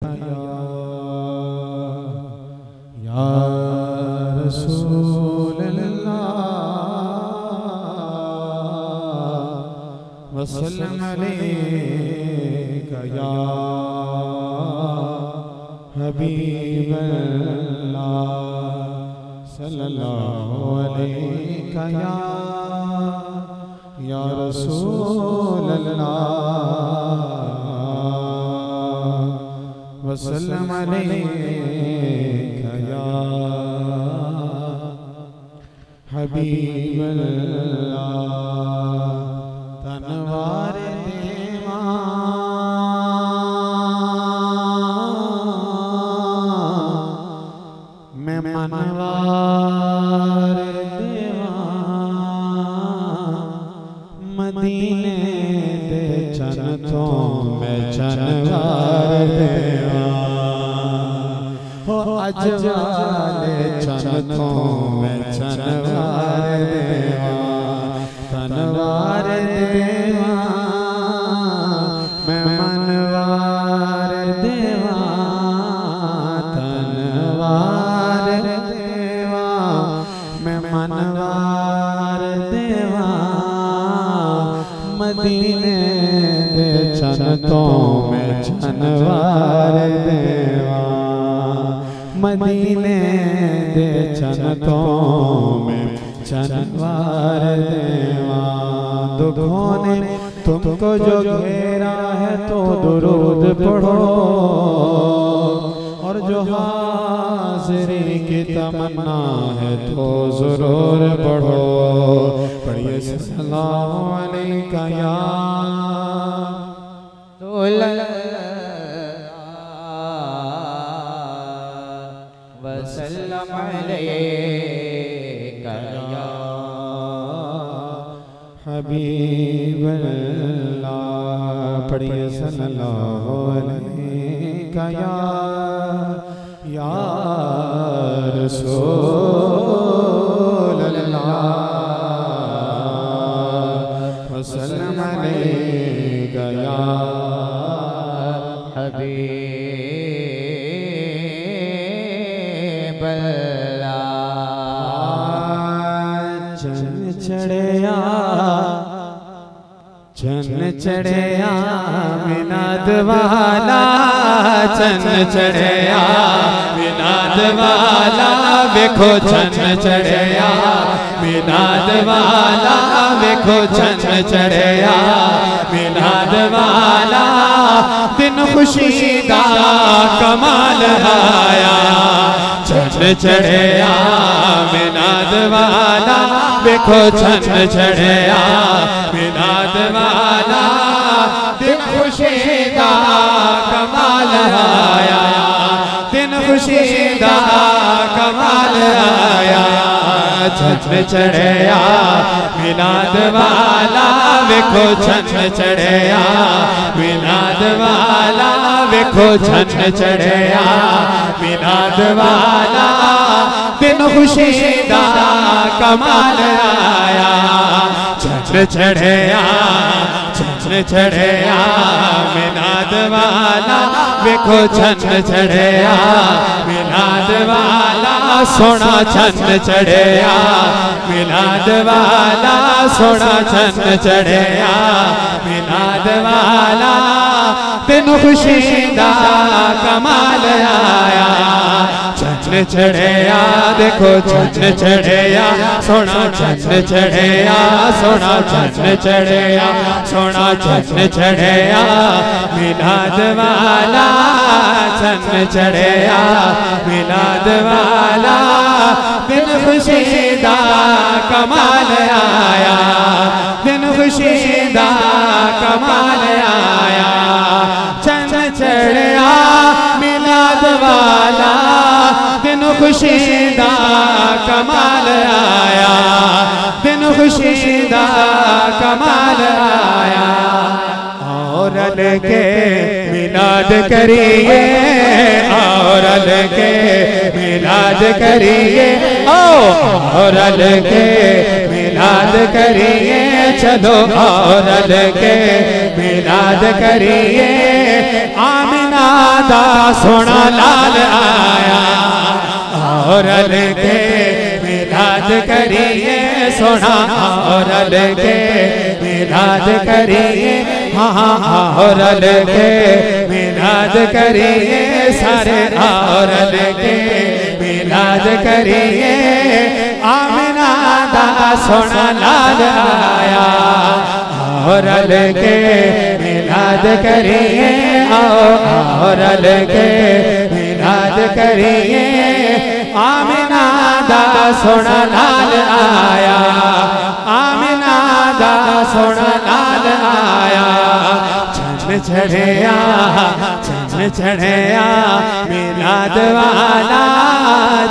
या रसूल अल्लाह वसल्लम अलैका या हबीब अल्लाह सल्लल्लाहु अलैका या रसूल अल्लाह वसल्लम अलैका या हबीब अल्लाह। तनवार देवा मैं मनवार देवा मदीने दे चन तो मैं चनवार देवा अज वाले चन तो मैं चनवार देवा। तनवार देवा मैं मनवार देवा तनवार देवा मैं मनवार देवा मदीने दे चन तो मैं चनवार देवा मदीने दे चन तो मैं चनवार देवा। दुखों ने तुमको जो घेरा है तो दुरूद पढ़ो और जो हाज़िरी की तमन्ना है तो ज़रूर पढ़ो। पढ़िए सल्लल्लाहु अलैका या वसल्लम अलैका या हबीब अल्लाह। पढ़िए सल्लल्लाहु अलैका या रसूल अल्लाह वसल्लम अलैका या हबीब अल्लाह। चन चढ़या मिनाद वाला चन चढ़या मिनाद वाला देखो चन चढ़या मिनाद वाला देखो चन चढ़या मिनाद वाला दिन खुशी दा कमाल आया। चन चढ़या मिनाद वाला देखो चन चढ़या मिनाद वाला दिन खुशी दा कमाल आया दिन खुशी दा कमाल आया। चन चढ़या मिलाद वाला देखो चन चढ़या मिलाद वाला देखो चन चढ़या मिलाद वाला दिन खुशी दा कमाल आया। चन चढ़या मिलाद वाला देखो चन चढ़या मिलाद वाला सोना चन चढ़या मिलाद वाला सोना चन चढ़या मिलाद वाला दिन खुशी दा कमाल आया। चन चढ़या देखो चन चढ़या सोना चन चढ़या सोना चन चढ़या सोना चन चढ़या मिलाद वाला चन चढ़या मिलाद वाला दिन खुशी दा कमाल आया दिन खुशी दा कमाल आया। चन चढ़या मिलाद वाला दिन खुशी दा कमाल आया दिन खुशी दा कमाल आया। और के मिलाद करिए और के मिलाद करिए और के मिलाद करिए चलो और के मिलाद करिए आमिना दा सोना लाल आया और के मिलाद करिए सोना और के मिलाद करिए हाँ और के मिलाद करिए सारे और के मिलाद करिए आमिना दा सोना लाल आया और के मिलाद करिए और के मिलाद करिए आमिना दा सोना लाल आया आमिना दा सोना लाल आया चंद चढ़िया मिलाद वाला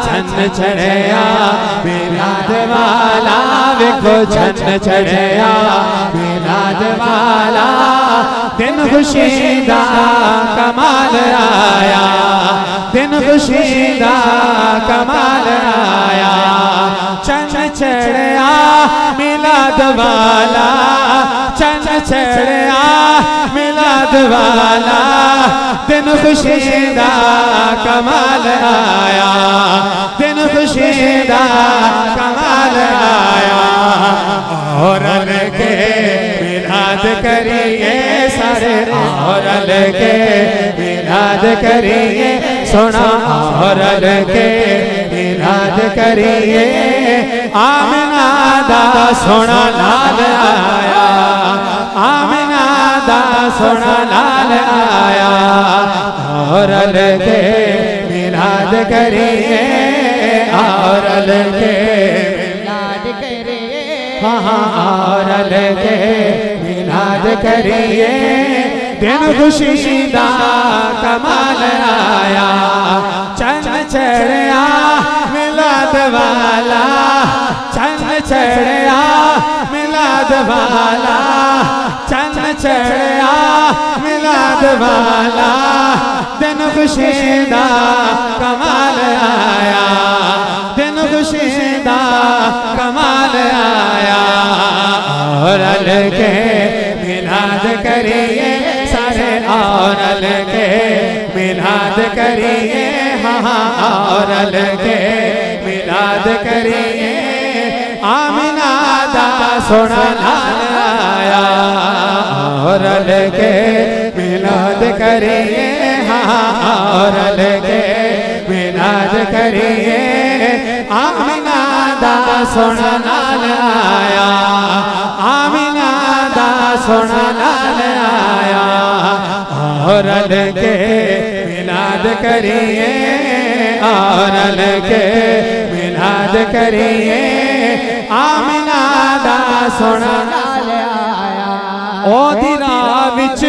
चंद चढ़िया मिलाद वाला देखो चंद चढ़िया मिलाद वाला दिन खुशी दा कमाल आया दिन खुशी दा कमाल आया चंद चढ़िया मिलाद वाला चंद चढ़िया मिलाद वाला दिन खुशी दा कमाल आया दिन खुशी दा कमाल आया और के मिलाद करिए सारे और के मिलाद करिए सोना और के मिलाद करिए आमिना दा सोना लाल आया आमिना दा सोना लाल आया और के मिलाद करिए और के मिलाद करिए हाँ और के मिलाद करिए दिन खुशी दा कमाल आया चंद चढ़िया मिलाद वाला चंद चढ़िया मिलाद वाला चंद चढ़िया मिलाद वाला दिन खुशी दा कमाल आया दिन खुशी दा कमाल आया और के मिलाद करिए सारे और के मिलाद करिए हाँ और के मिलाद करिए आमिना दा सोना लाल आया और के मिलाद करिए हाँ और के मिलाद करिए आमिना दा सोना लाल आया आमिना दा सोना लाल आया और के मिलाद करिए और के मिलाद करिए आमिना दा सोना लाल आया ओ दिरा विच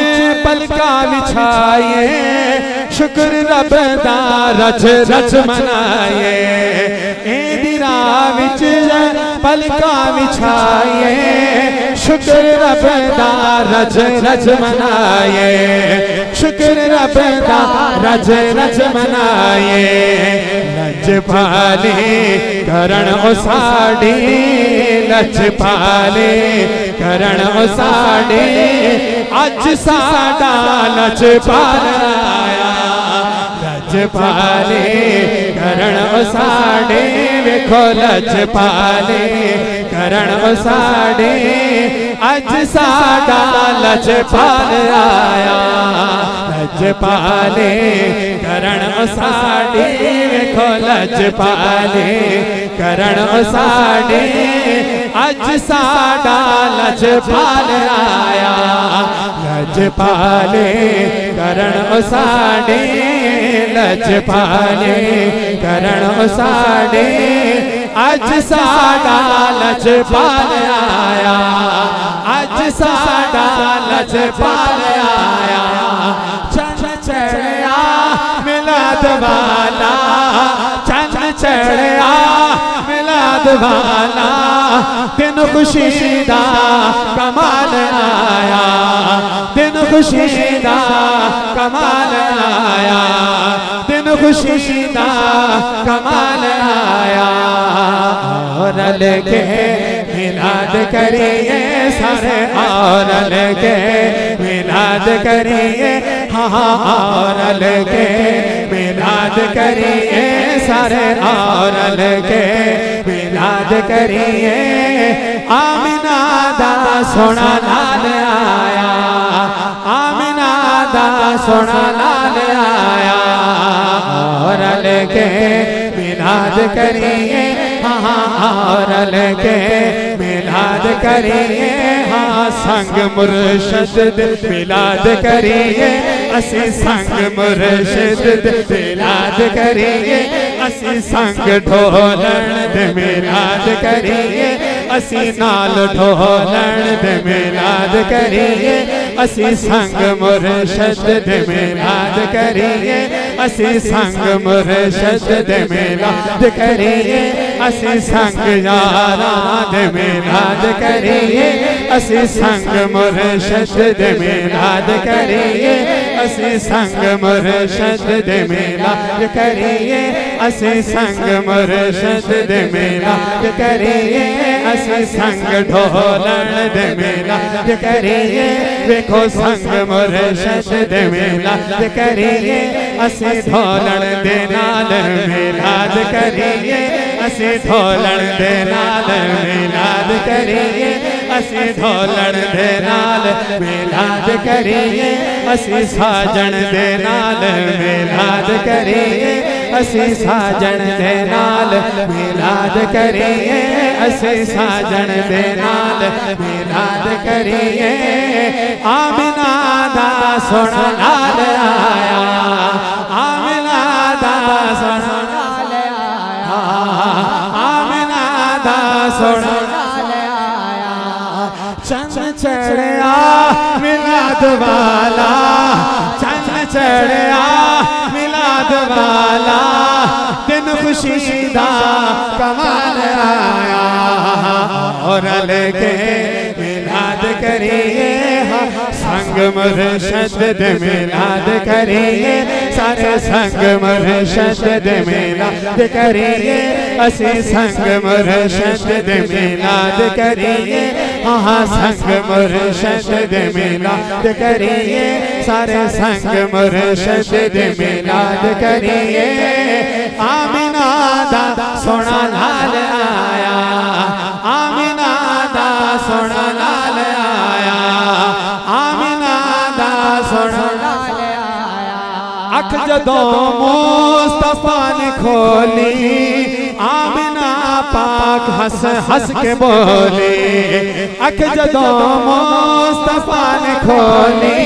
पलका बिछाइए शुक्र रब दा रच रच मनाइए ए दिरा विच पलका बिछाइए शुक्र रब दा रच रच मनाइए शुक्र रब दा रच रच मनाइए लच पाले करण उसाड़ी लच पाले करण उसाड़ी अज साडा लच पाल आया लच पाले करण उसाड़ी वेखो लच पाले करण उसाड़ी अज साडा लच पाल आया लच पाले करण उसाड़ी वेखो लच पाले करण उसाड़ी अज साडा लच पाल आया लच पाले करण उसाड़ी लच पाले करण उसाड़ी अज साडा लच पाल आया अज साडा लच पाल आया चंद चढ़िया मिलाद वाला चंद चढ़िया मिलाद वाला दिन खुशी दा कमाल आया दिन खुशी दा कमाल आया दिन खुशी दा कमाल आया और के मिलाद करिए सारे और के मिलाद करिए और के मिलाद करिए सारे और के मिलाद करिए आमिना दा सोना लाल आया आमिना दा सोना लाल आया और के मिलाद करिए और के मिलाद करिए संग मुर्शद मिलाद करिए असी संग मुर्शद मिलाद करिए असी संग ढोलण दे मिलाद करिए असी नाल ढोलण दे मिलाद करिए असी संग मुर्शद दे मिलाद करिए असी संग मुर्शद दे मिलाद करिए असी संग यारा दे मिलाद करिए असी संग मुर्शद दे मिलाद करिए असी संग मुर्शद दे मिलाद करिए असी संग मुर्शद दे मिलाद करिए असी संग ढोलण दे मिलाद करिए देखो संग मुर्शद दे मिलाद करिए असी ढोलण दे नाल मिलाद करिए असी ढोलण दे नाल मिलाद करिए असी ढोलण दे नाल मिलाद करिए असी साजन दे नाल मिलाद करिए असी साजन दे नाल मिलाद करिए असी साजन दे नाल मिलाद करिए आमिना दा सोना लाल आया आमिना दा सोना लाल आया आमिना दा सोना चंद चढ़िया मिलाद वाला चंद चढ़िया मिलाद वाला दिन खुशी दा कमाल आया और लेके मिलाद करिए संग मुर्शद दे मिलाद करिए सारे संग मुर्शद दे मिलाद करिए असी संग मुर्शद दे मिलाद करिए हाँ संग मुर्शद दे मिलाद करिए सारे संग मुर्शद दे मिलाद करिए आमिना दा सोना लाल आया आमिना दा सोना लाल आया आमिना दा सोना लाल आया अख जदों मुस्तफा ने खोली आमिना पाक हंस हंस के बोली अख जदों मुस्तफा ने खोली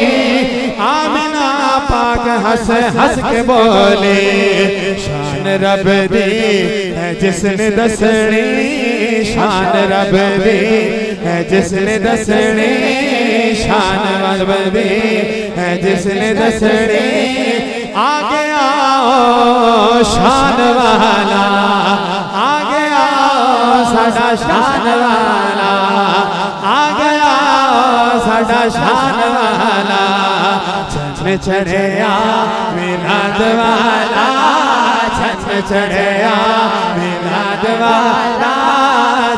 आमिना पाक हंस हंस के बोली शान रब दी है जिसने दसनी शान रब दी है जिसने दसनी शान रब दी है जिसने दसनी आगे आओ शान वाला आगे आओ साडा शान वाला आगे आओ साडा शान वाला चंद चढ़िया मिलाद वाला चंद चढ़िया मिलाद वाला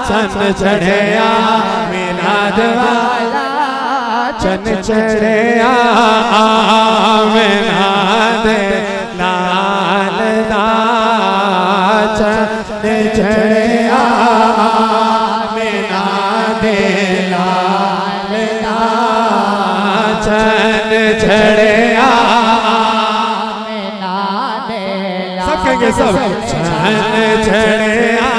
चंद चढ़िया मिलाद वाला चंद चढ़िया मिलाद लाल दा चंद चढ़िया मिलाद लाल दा चंद चढ़िया सब कहेंगे सब चंद चढ़िया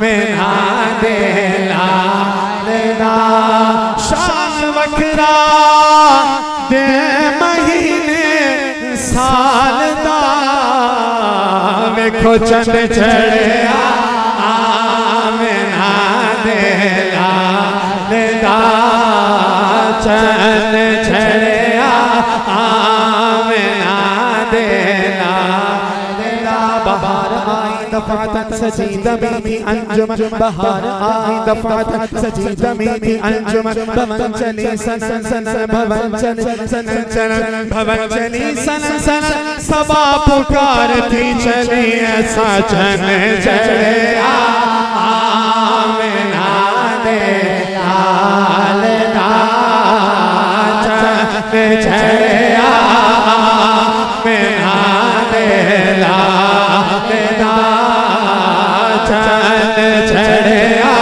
मिलाद लाल दा शान वखरा दे महीने साल दा वेखो चंद चढ़िया आमिना दे लाल दा चंद चढ़िया आमिना दे लाल दा बहार आई दफातन सजीद में अंजुम बहार आई दफातन सजीद में अंजुम भवन चली सनन सनन भवन चली सनन सनन भवन चली सनन सनन सबा पुकारती चली ऐसा चन चढ़े आमिना दे लाल दा चन चढ़े मेरा दे लाल दा चैन छड़िया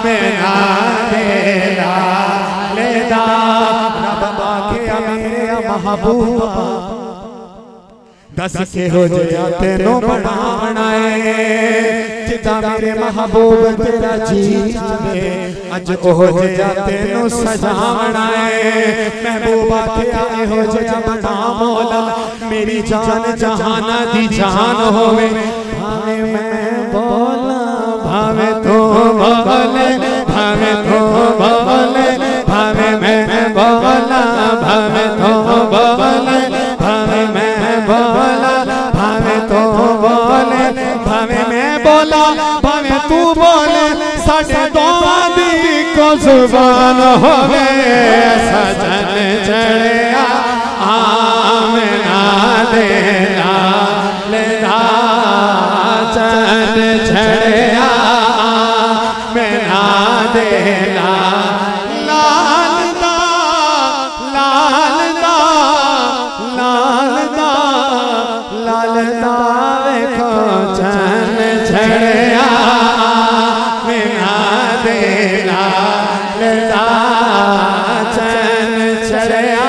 मेरा दे लाल दा रब बाकिया मेरे महबूबा दस के हो जया तेनों बनाना है जिदा मेरे महबूब तेरा जी जावे अज हो जया तेनों सजाना है महबूबा क्या हो जया बना मौला मेरी जान जहाना दी जान होवे भावे मैं बोला भावे तो बोले भावे तो बोले भावे मैं बोला भावे तो बोले भावे मैं बोला भावे तो बोले भावे मैं बोला भावे तू बोले साढ़े दोवां दी को जुबान होवे सजन चढ़िया आमना दे लाल दा चैन छड़िया मेरा दे लाल दा लाल दा लाल दा लाल दा देखो चैन छड़िया मेरा दे लाल दा चैन छड़िया